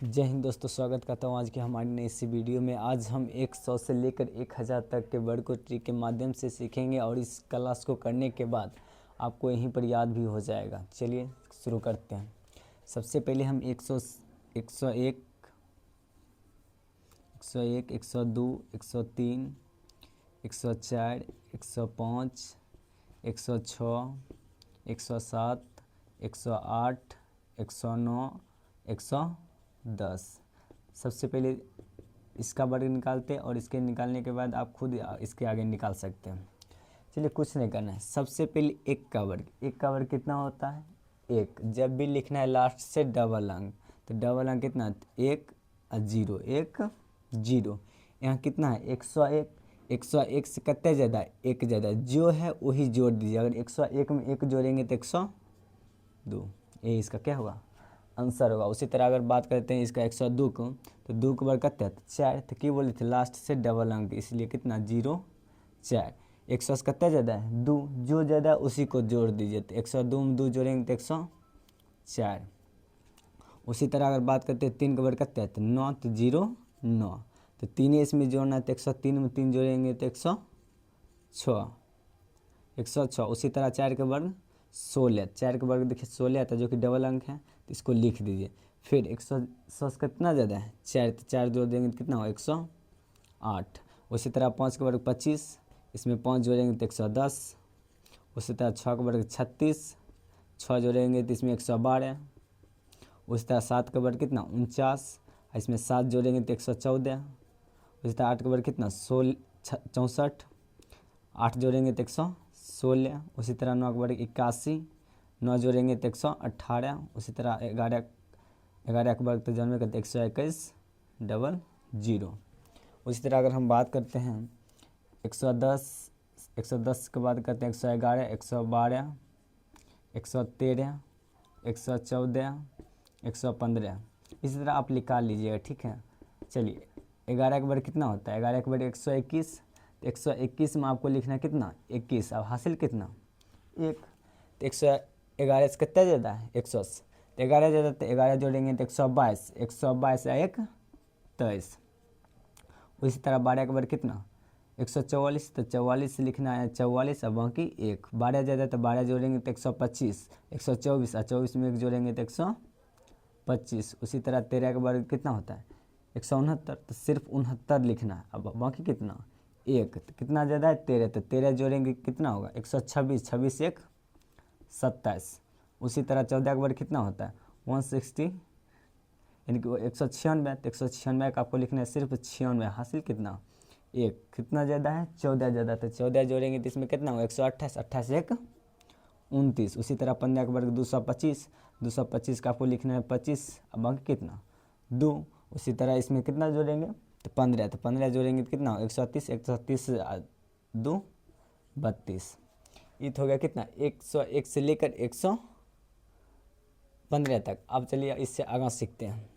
जय हिंद दोस्तों, स्वागत करता हूँ आज की हमारी नई इस वीडियो में। आज हम 100 से लेकर 1000 तक के वर्ड को ट्रिक के माध्यम से सीखेंगे और इस क्लास को करने के बाद आपको यहीं पर याद भी हो जाएगा। चलिए शुरू करते हैं। सबसे पहले हम 101, 101, 102, 103, 104, 105, 106, 107, 108, 109, 110 सबसे पहले इसका वर्ग निकालते हैं और इसके निकालने के बाद आप खुद इसके आगे निकाल सकते हैं। चलिए कुछ नहीं करना है। सबसे पहले एक का वर्ग कितना होता है? एक। जब भी लिखना है लास्ट से डबल अंक, तो डबल अंक कितना? एक जीरो, एक जीरो। यहाँ कितना है? 101। 101 से कितने ज़्यादा? एक ज़्यादा। जो है वही जोड़ दीजिए। अगर 101 में एक जोड़ेंगे तो 102, ये इसका क्या होगा? आंसर होगा। उसी तरह अगर बात करते हैं इसका 102 को, तो 2 के वर्ग कितने? 4। तो क्यों बोले थे? लास्ट से डबल अंक, इसलिए कितना? 0 4। 100 से कितना ज़्यादा है? 2। जो ज़्यादा उसी को जोड़ दीजिए। तो 102 में 2 जोड़ेंगे तो 104। उसी तरह अगर बात करते हैं 3 के वर्ग कितने? तो 9। तो 0 9। तो 3 इसमें जोड़ना है तो 103 में 3 जोड़ेंगे तो 106, 106। उसी तरह 4 के वर्ग 16। 4 के वर्ग देखिए 16 आता है, जो कि डबल अंक है, तो इसको लिख दीजिए। फिर 100 से कितना ज़्यादा है? 4। तो 4 जोड़ देंगे तो कितना हो? 108। उसी तरह 5 के वर्ग 25, इसमें 5 जोड़ेंगे तो 110। उसी तरह 6 के वर्ग 36, 6 जोड़ेंगे तो इसमें 112। उसी तरह 7 का वर्ग कितना? 49, इसमें 7 जोड़ेंगे तो 114। उसी तरह 8 का वर्ग कितना? 64, 8 जोड़ेंगे तो 116। उसी तरह 9 का वर्ग 81, 9 जोड़ेंगे तो 118। उसी तरह 11 का वर्ग तो जानवे करते 121 डबल जीरो। उसी तरह अगर हम बात करते हैं 110, 110 के बाद करते हैं 111, 112, 113, 114, 115। इसी तरह आप निकाल लीजिएगा, ठीक है। चलिए 11 का वर्ग कितना होता है? 11 का वर्ग 121। 121 में आपको लिखना है कितना? 21। अब हासिल कितना? 1। तो 111 से कितना ज़्यादा है? 100 से। तो 11 ज़्यादा, तो 11 जोड़ेंगे तो 122, 122 या 1 23। उसी तरह 12 का वर्ग कितना? 144। तो 44 से लिखना है 44 और बाकी 1। 12 ज़्यादा, तो 12 जोड़ेंगे तो 125, 124 और 24 में 1 जोड़ेंगे तो 125। उसी तरह 13 का वर्ग कितना होता है? 169। तो सिर्फ 69 लिखना है। अब बाकी कितना? 1। तो कितना ज़्यादा है? 13। तो 13 जोड़ेंगे कितना होगा? 126, 26 1 27। उसी तरह 14 का वर्ग कितना होता है? 160, यानी कि 196। तो 196 का आपको लिखना है सिर्फ 96। हासिल कितना? 1। कितना ज़्यादा है? 14 ज़्यादा। तो 14 जोड़ेंगे तो इसमें कितना होगा? 128, 28 1 29। उसी तरह 15 का वर्ग 225, 225 का आपको लिखना है 25। अब बाकी कितना? 2। उसी तरह इसमें कितना जोड़ेंगे? तो 15। तो 15 जोड़ेंगे तो कितना? 130, 130 2 32। ये तो हो गया कितना? 101 से लेकर 115 तक। अब चलिए इससे आगे सीखते हैं।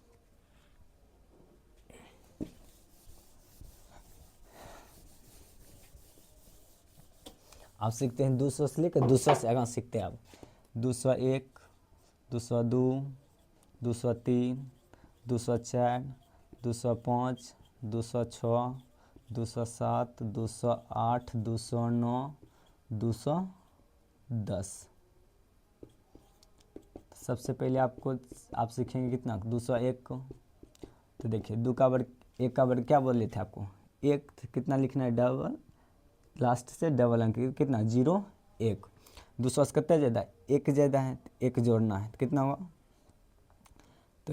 आप सीखते हैं 200 से लेकर 200 से आगे सीखते हैं। आप 201, 202, 203, 204, 205, 206, 207, 208, 209, 210। सबसे पहले आप सीखेंगे कितना? 201 को। तो देखिए 2 का वर्ग, 1 का वर्ग क्या बोले थे आपको? 1। कितना लिखना है? डबल, लास्ट से डबल अंक कितना? 0 1। 200 से कितना ज़्यादा है? 1 ज़्यादा है, तो 1 जोड़ना है तो कितना हुआ? तो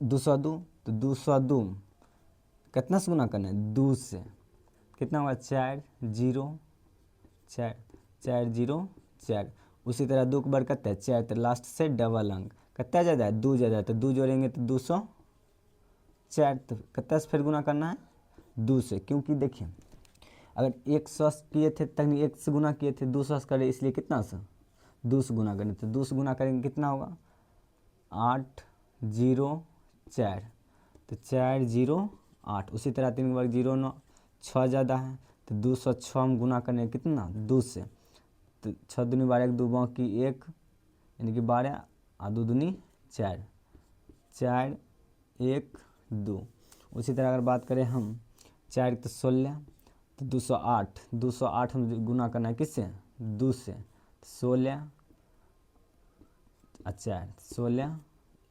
202। तो 202 कितना से गुना करना है? 2 से। कितना हुआ? 4 0 4, 4 0 4। उसी तरह 2 के वर्ग कितना है? 4। तो लास्ट से डबल अंक कितना ज़्यादा है? 2 ज़्यादा है, तो 2 जोड़ेंगे तो 204। तो कितना से फिर गुना करना है? 2 से। क्योंकि देखिए अगर 100 किए थे तक 1 से गुना किए थे, 200 से करे, इसलिए कितना से? 2 से गुना करें। तो 2 से गुना करेंगे कितना होगा? 8 0 4। तो 4 0 8। उसी तरह 3 के वर्ग 0 9, 6 ज़्यादा है, तो 206 में गुना करने कितना? 2 से। तो 6 दूनी 12, 1 2 बाकी 1, यानी कि 12 और 2 दूनी 4, 4 1 2। उसी तरह अगर बात करें हम 4 तो 16, तो 208, 208 हम गुना करना है किससे, 2 से, 16 और 4, 16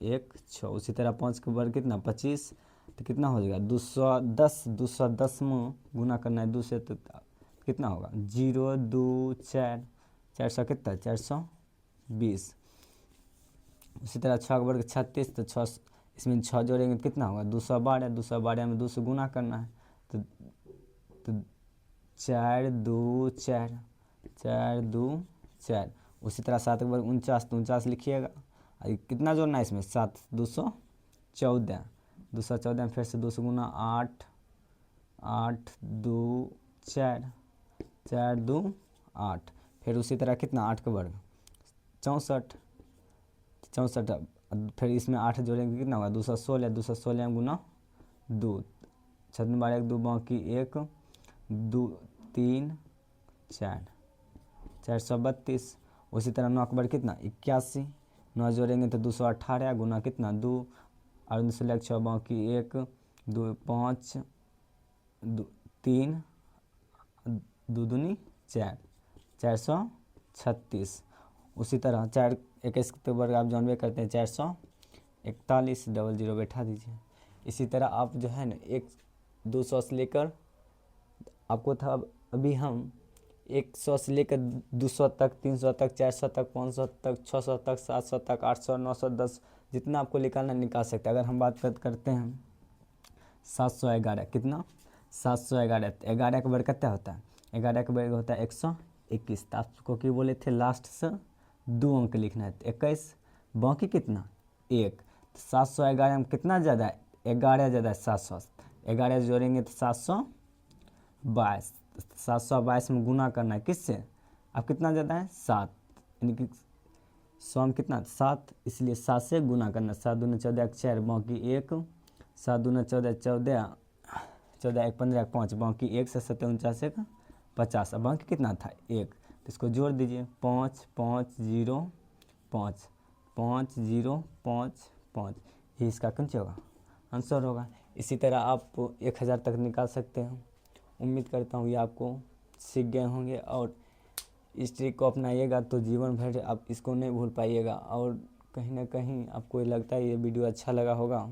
1 6। उसी तरह 5 के वर्ग कितना 25, तो कितना हो जाएगा 210, 210 में गुना करना है 2 से, तो कितना होगा 0 2 4, 400 कितना 420। उसी तरह 6 का वर्ग 36, तो 6 इसमें 6 जोड़ेंगे तो कितना होगा 212, 212 में 2 से गुना करना है, तो 4 2 4, 4 2 4। उसी तरह 7 का वर्ग 49, तो 49 लिखिएगा, और कितना जोड़ना है इसमें 7, 214, 214 में फिर से 2 से गुना 8, 8 2 4, 4 2 8। फिर उसी तरह कितना 8 का वर्ग 64, 64, फिर इसमें 8 जोड़ेंगे कितना होगा 216, 216 में गुना 2, 6 12 1 2 बाकी 1 2 3 4, 432। उसी तरह 9 का वर्ग कितना 81, 9 जोड़ेंगे तो 218 गुना कितना 2, और 2 से लग 6 बाकी 1 2 5 2 3 2 दूनी 4, 436। उसी तरह 4 21 के वर्ग आप जानबे करते हैं 441, डबल जीरो बैठा दीजिए। इसी तरह आप जो है ना 200 से लेकर आपको था, अभी हम 100 से लेकर 200 तक, 300 तक, 400 तक, 500 तक, 600 तक, 700 तक, 800 900 10, जितना आपको निकालना निकाल सकते हैं। अगर हम बात करते हैं 711, कितना 711, 11 का वर्ग कितना होता है, 11 का वर्ग होता है 121। तो आपको क्या बोले थे लास्ट से 2 अंक लिखना है, 21 बाकी कितना 1, तो 711 में कितना ज़्यादा है 11 ज़्यादा है 700, 11 जोड़ेंगे तो 722, 722 में गुना करना है किससे, अब कितना ज़्यादा है 7, यानी कि 100 में कितना 7, इसलिए 7 से गुना करना, 7 दूनी 14 4 बाकी 1, 7 दूनी 14 14, 14 1 15 5 बाकी 1 से 7 49 1 50, अब बाकी कितना था 1, तो इसको जोड़ दीजिए 5 5 0 5 5 0 5 5, ये इसका कंच होगा आंसर होगा। इसी तरह आप 1000 तक निकाल सकते हैं। उम्मीद करता हूँ ये आपको सीख गए होंगे, और इस ट्रिक को अपनाइएगा तो जीवन भर आप इसको नहीं भूल पाइएगा। और कहीं ना कहीं आपको लगता है ये वीडियो अच्छा लगा होगा